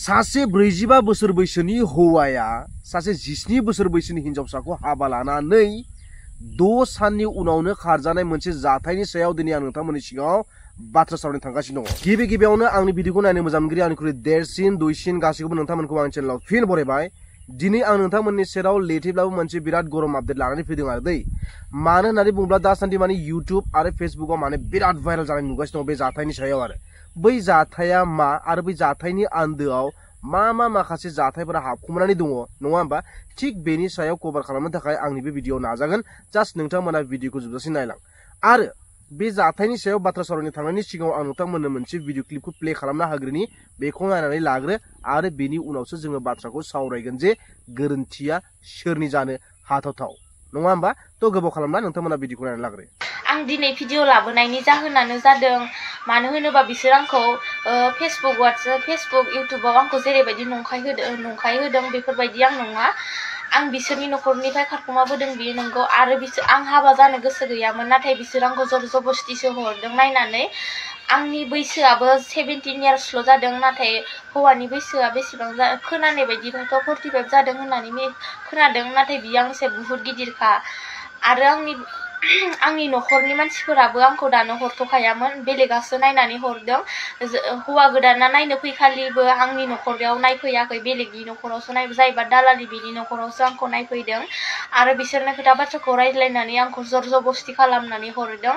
सासे 45 बोसोर बैसोनि हौवाया सासे 17 बोसोर बैसोनि हिनजावसाखौ हाबा लानानै 6 साननि उनावनो खारजानाय मोनसे जाथायनि सायाव दिनै आं नोंथांमोननि सिगाङाव बाथ्रा सावरायनो थांगासिनो दङ। गिबियावनो आंनि भिडिअखौ नायनो मोजां मोनगिरि आंनिख्रुइ देरसिन दुइसिन गासैखौबो नोंथांमोनखौ आंनि चेनेलाव फिन बरायबाय। दिनै आं नोंथांमोननि सेराव लेटेब्लाबो मोनसे बिराद गरम आपडेट लानानै फैदों आरो दै। मानो होननानै बुङोब्ला दासान्दि माने इउट्युब आरो फेसबुकआव माने बिराद भाइरेल जानाय नुगासिनो दङ बे जाथायनि सायाव आरो बै जाथाया मा आरो बै जाथायनि आन्दोआव मा माखासे जाथायफोरा हाबखुमानानै दङ नङा होमबा? थिग बेनि सायाव कभार खालामनो थाखाय आंनि बे भिडिअ नाजागोन। जास्ट नोंथांमोना भिडिअखौ जोबजासिम नायलां आरो बे जाथायनि सायाव बाथ्रा सावरायनो थांनायनि सिगाङाव आं नोंथांमोननो मोनसे भिडिअ क्लिपखौ प्ले खालामना होग्रोनि। बेखौ नायनानै लाग्रो आरो बेनि उनावसो जोङो बाथ्राखौ सावरायगोन जे गोरोन्थिया सोरनि जानो हाथावथाव नङा होमबा? थ' गोबाव खालामना नोंथांमोना भिडिअखौ नायनानै लाग्रो। आं दिनै भिडिअ लाबोनायनि जाहोनानो जादों मानो होनोबा बिसोर आंखौ फेसबुक इउट्युबाव आंखौ जेरैबायदि नंखाय होदों बेफोरबायदि आं नङा। आं बिसोरनि न'खरनिफ्राय खारखुमाबोदों बियो नंगौ आरो आं हाबा जानो गोसो गैयामोन, नाथाय बिसोर आंखौ जर जबस्तिसो हरदों नायनानै। आंनि बैसोआबो 17 इयार्सल' जादों, नाथाय हौवानि बैसोआ बेसेबां खोनानाय बायदिबाथ' 45 जादों होननानै खोनादों, नाथाय बियो आंनिसाय बुहुत गिदिरखा। आरो आंनि न'खरनि मानसिफोराबो आंखौ दानो हरथ'खायामोन, बेलेगासो नायनानै हरदों। हौवा गोदाना नायनो फैखालिबो आंनि न'खराव नायफैयाखै, बेलेगनि न'खरावसो जायबा दालालि बेनि न'खरावसो आंखौ नायफैदों आरो बिसोरनो खोथा बाथ्राखौ रायज्लायनानै आंखौ जर जबस्ति खालामनानै हरदों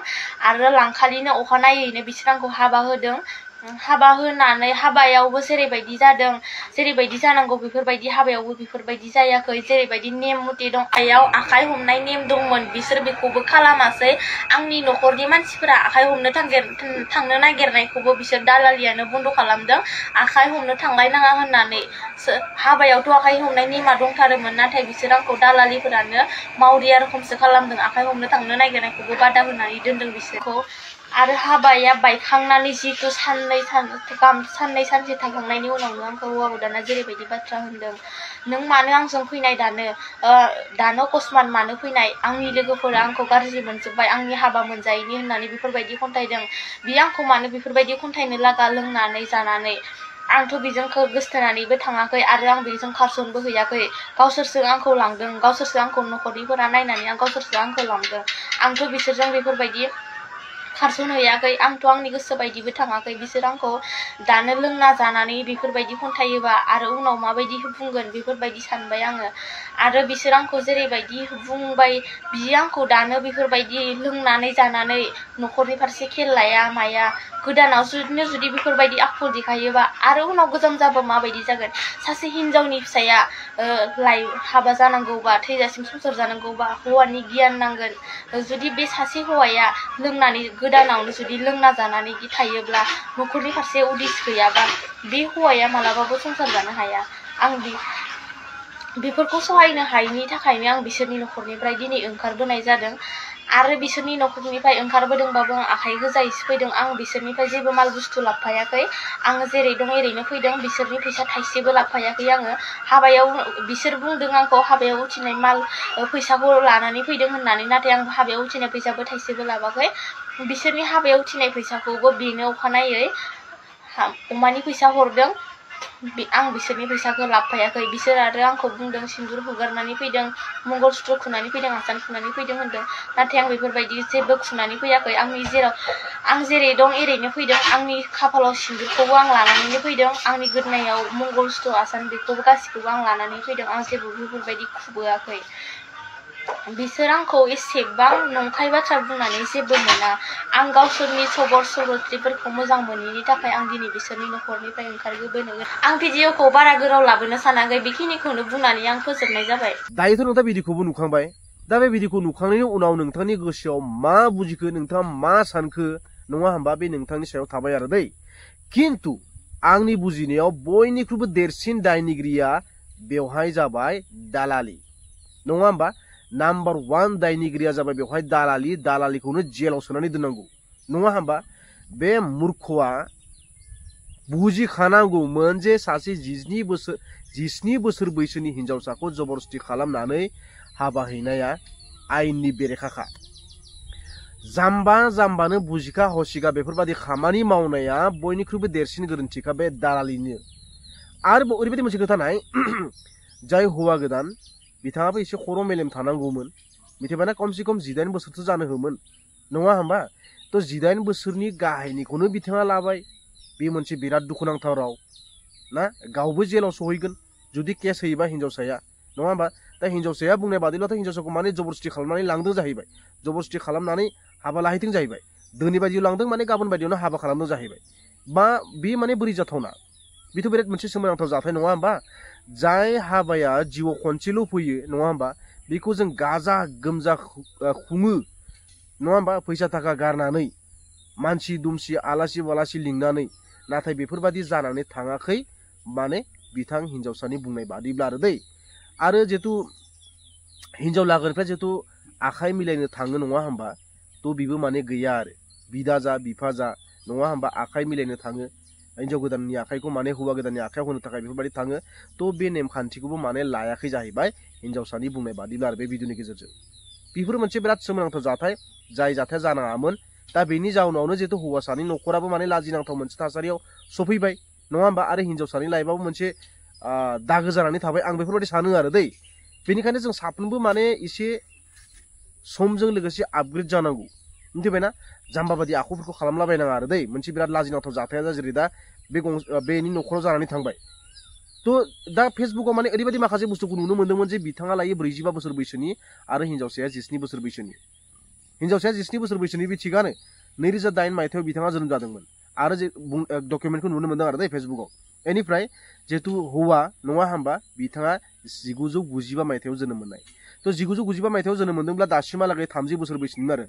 आरो लांखालिनो अखानायैनो बिसोर आंखौ हाबा होदों। हाबा होनानै हाबायावबो जेरैबायदि जादों जेरैबायदि जानांगौ बेफोरबायदि हाबायावबो बेफोरबायदि जायाखै। जेरैबायदि नेम मथे दं, आखाइ हमनाय नेम दंमोन, बिसोर बेखौबो खालामासै। आंनि न'खरनि मानसिफोरा आखाइ हमनो थांनो नागिरनायखौबो बिसोर दालालियानो बन्द' खालामदों, आखाइ हमनो थांलायनाङा होननानै। हाबायावथ' आखाइ हमनाय नेमा दंथारोमोन, नाथाय बिसोर आंखौ दालालिफोरानो मावरिया रोखोमसो खालामदों, आखाइ हमनो थांनो नागिरनायखौबो बादा होनानै दोनदों बिसोरखौ। आरो हाबाया बायखांनानै जिहेतु साननै सानसे थांखांनायनि उनावनो आंखौ हौवा गोदाना जेरैबायदि बाथ्रा होनदों, नों मानो आंजों फैनाय दानो अकस्मात मानो फैनाय, आंनि लोगोफोरा आंखौ गाज्रि मोनजोब्बाय, आंनि हाबा मोनजायैनि होननानै बेफोरबायदि खन्थाइदों। बियो आंखौ मानो बेफोरबायदि खन्थाइनो लागा लोंनानै जानानै? आंथ' बेजों गोसथोनानैबो थाङाखै आरो आं बेजों खारसनबो हैयाखै। गावसोरसो आंखौ लांदों, गावसोरसो आंखौ न'खरनिफोरा नायनानै गावसोरसो आंखौ लांदों। आंथ' बिसोरजों बेफोरबायदि खारसनहैयाखै, आंथ' आंनि गोसो बायदिबो थाङाखै। बिसोर आंखौ दानो लोंना जानानै बेफोरबायदि खन्थायोबा आरो उनाव माबायदि बुंगोन बेफोरबायदि सानबाय आङो। आरो बिसोर आंखौ जेरैबायदि बुंबाय, बियो आंखौ दानो बेफोरबायदि लोंनानै जानानै न'खरनि फारसे खेल लाया माया। गोदानाव जुदि बेफोरबायदि आखु देखायोबा आरो उनाव गोजाम जाबा माबायदि जागोन? सासे हिनजावनि फिसाया हाबा जानांगौबा, थैजासिम संसार जानांगौबा हौवानि गियान नांगोन। जुदि बे सासे हौवाया लोंनानै गोदानावनो जुदि लोंना जानानै थायोब्ला, न'खरनि फारसे उदिस गैयाबा, बे हौवाया मालाबाबो संसार जानो हाया। आं बेफोरखौ सहायनो हायैनि थाखायनो आं बिसोरनि न'खरनिफ्राय दिनै ओंखारबोनाय जादों। आरो बिसोरनि न'खरनिफ्राय ओंखारबोदोंबाबो आं आखाइ गोजायैसो फैदों। आं बिसोरनिफ्राय जेबो माल बुस्थु लाबोफायाखै, आङो जेरै दं एरैनो फैदों। बिसोरनि फैसा थाइसेबो लाबोफायाखै आङो। हाबायाव बिसोर बुंदों आंखौ हाबायाव उथिनाय फैसाखौ लानानै फैदों होननानै, नाथाय आं हाबायाव उथिनाय फैसाबो थाइसेबो लाबाखै। बिसोरनि हाबायाव उथिनाय फैसाखौबो बेनो अखानायै अमानि फैसा हरदों, आं बिसोरनि फैसाखौ लाबोफायाखै। बिसोर आरो आंखौ बुंदों सिन्दुर हुगारनानै फैदों, मंगलसूत्र खुनानै फैदों, आसान खुनानै फैदों होनदों, नाथाय आं बेफोरबायदि जेबो खुनानै फैयाखै। आं जेरै दं एरैनो फैदों। आंनि खाफालाव सिन्दुरखौबो आं लानानैनो फैदों, आंनि गोदोनायाव मंगलसूत्र आसान बेखौबो गासिखौबो आं लानानै फैदों। आं जेबो बेफोरबायदि खुबोआखै। बिसोर आंखौ एसेबां नंखाय बाथ्रा बुंनानै जेबो मोना। आं गावसोरनि सरिथ्रफोरखौ मोजां मोनैनि थाखाय आं दिनै बिसोरनि न'खरनिफ्राय ओंखारबोनो। आं भिडिअखौ बारा गोलाव लाबोनो सानाखै, बेखिनिखौनो बुंनानै आं फोजोबनाय जाबाय। दायोथ' नोंथाङा भिडिअखौबो नुखांबाय। दा बे भिडिअखौ नुखांनायनि उनाव नोंथांनि गोसोआव मा बुजिखो, नोंथाङा मा सानखो नङा होमबा? बे नोंथांनि सायाव थाबाय आरो दै। खिन्थु आंनि बुजिनायाव बयनिख्रुइबो देरसिन दायनिगिरिया बेवहाय जाबाय दालालि नङा होमबा? नाम्बार 1 दायनिगिरिया जाबाय बेवहाय दालालिखौनो जेलाव सोनानै दोननांगौ नङा होमबा? बे मुर्खआ बुजिखानांगौमोन जे सासे 17 बोसोर बैसोनि हिनजावसाखौ जबरदस्ति खालामनानै हाबा हैनाया आयेननि बेरेखाखा। जाम्बानो बुजिखा हसिखा बेफोरबायदि खामानि मावनाया बयनिख्रुइबो देरसिन गोरोन्थिखा बे दालालिनो। आरो ओरैबायदि मोनसे खोथा नाय जाय हौवा गोदान बिथाङाबो एसे खर' मेलेम थानांगौमोन मिथिबायना खमसे खम 19 बोसोरसो जानो होमोन नङा होमबा तो 19 बोसोरनि गाहायनिखौनो बिथाङा लाबाय बे मोनसे बिराद दुखुनांथाव राव ना गावबो जेलाव सहैगोन जुदि केस होयोबा हिनजावसाया नङा होमबा दा हिनजावसाया बुंनाय बादिब्लाथ' हिनजावसाखौ माने जबरदस्ति खालामनानै लांदों जाहैबाय जबरदस्ति खालामनानै हाबा लाहैदों जाहैबाय दोनि बायदियाव लांदों माने गाबोन बायदियावनो हाबा खालामदों जाहैबाय बा बे माने बोरै जाथावना बेथ' बिराद मोनसे सोमोनांथाव जाथाय नङा होमबा जाय हाबाया जिउआव खनसेल' फैयो नङा होमबा बेखौ जों गाजा गोमजा खुङो नङा होमबा फैसा थाखा गारनानै मानसि दुमसि आलासि बालासि लिंनानै नाथाय बेफोरबादि जानानै थाङाखै माने बिथां हिनजावसानि बुंनाय बादिब्ला आरो जिहेतु हिनजाव लागोनिफ्राय जिहेतु आखाइ मिलायनो थाङो नङा होमबा थ' बिबो माने गैया आरो बिदा जा बिफा जा नङा होमबा आखाइ मिलायनो थाङो हिनजाव गोदाननि आखाइखौ माने हौवा गोदाननि आखाइयाव होनो थाखाय बेफोरबायदि थाङो थ' बे नेमखान्थिखौबो माने लायाखै जाहैबाय हिनजावसानि बुंनाय बादिब्ला आरो बे भिडिअनि गेजेरजों बेफोर मोनसे बिराद सोमोनांथाव जाथाय जाय जाथाया जानाङामोन दा बेनि जाउनावनो जिहेतु हौवासानि न'खराबो माने लाजिनांथाव मोनसे थासारियाव सफैबाय नङा होमबा आरो हिनजावसानि लाइफआबो मोनसे दागो जानानै थाबाय आं बेफोरबायदि सानो आरो बेनिखायनो जों साफ्रोमबो माने एसे समजों लोगोसे आपग्रेड जानांगौ मिथिबायना जाम्बा बादि आखुफोरखौ खालामलाबायनाङा आरो मोनसे बिराद लाजिनांथाव जाथाया जेरै दा बेनि न'खराव जानानै थांबाय थ' दा फेसबुकाव माने ओरैबायदि माखासे बुस्थुखौ नुनो मोन्दोंमोन जे बिथाङा लायो 45 बोसोर बैसोनि आरो हिनजावसाया 19 बोसोर बैसोनि हिनजावसाया 19 बोसोर बैसोनि बे थिगानो 2008 मायथाइयाव बिथाङा जोनोम जादोंमोन आरो डकुमेन्टखौ नुनो मोन्दों आरो फेसबुकाव बेनिफ्राय जिहेतु हौवा नङा होमबा बिथाङा 1995 मायथाइयाव जोनोम मोननाय थ' 1995 मायथाइयाव जोनोम मोनदोंब्ला दासिमहालागै 30 बोसोर बैसोनिमोन आरो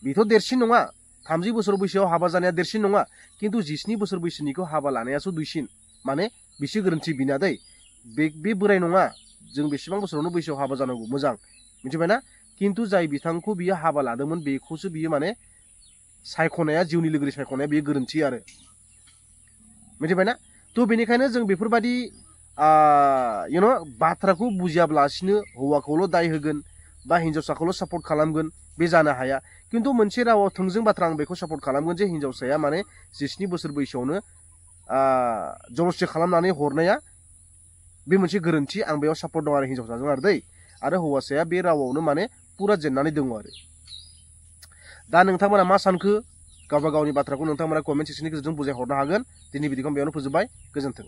बेथ' देरसिन नङा 30 बोसोर बैसोआव हाबा जानाया देरसिन नङा खिन्थु 19 बोसोर बैसोनिखौ हाबा लानायासो दुइसिन माने बिसो गोरोन्थि बिना बे बोराय नङा जों बेसेबां बोसोरावनो बैसोआव हाबा जानांगौ मोजां मिथिबायना खिन्थु जाय बिथांखौ बियो हाबा लादोंमोन बेखौसो बियो माने सायख'नाया जिउनि लोगोरि सायख'नाया बेयो गोरोन्थि आरो मिथिबायना थ' बेनिखायनो जों बेफोरबायदि बाथ्राखौ बुजियाब्लासिनो हौवाखौल' दाय होगोन बा हिनजावसाखौल' सापर्ट खालामगोन बे जानो हाया खिन्थु मोनसे रावाव थोंजों बाथ्रा आं बेखौ सापर्ट खालामगोन जे हिनजावसाया माने 19 बोसोर बैसोआवनो जबरदस्ति खालामनानै हरनाया बे मोनसे गोरोन्थि आं बेयाव सापर्ट दं आरो हिनजावसाजों आरो हौवासाया बे रावावनो माने पुरा जेननानै दङ आरो दा नोंथांमोना मा सानखो गावबा गावनि बाथ्राखौ नोंथांमोना कमेन्ट सेक्सननि गेजेरजों बुजायहरनो हागोन दिनै भिडिअखौ बेयावनो फोजोबबाय गोजोन्थों।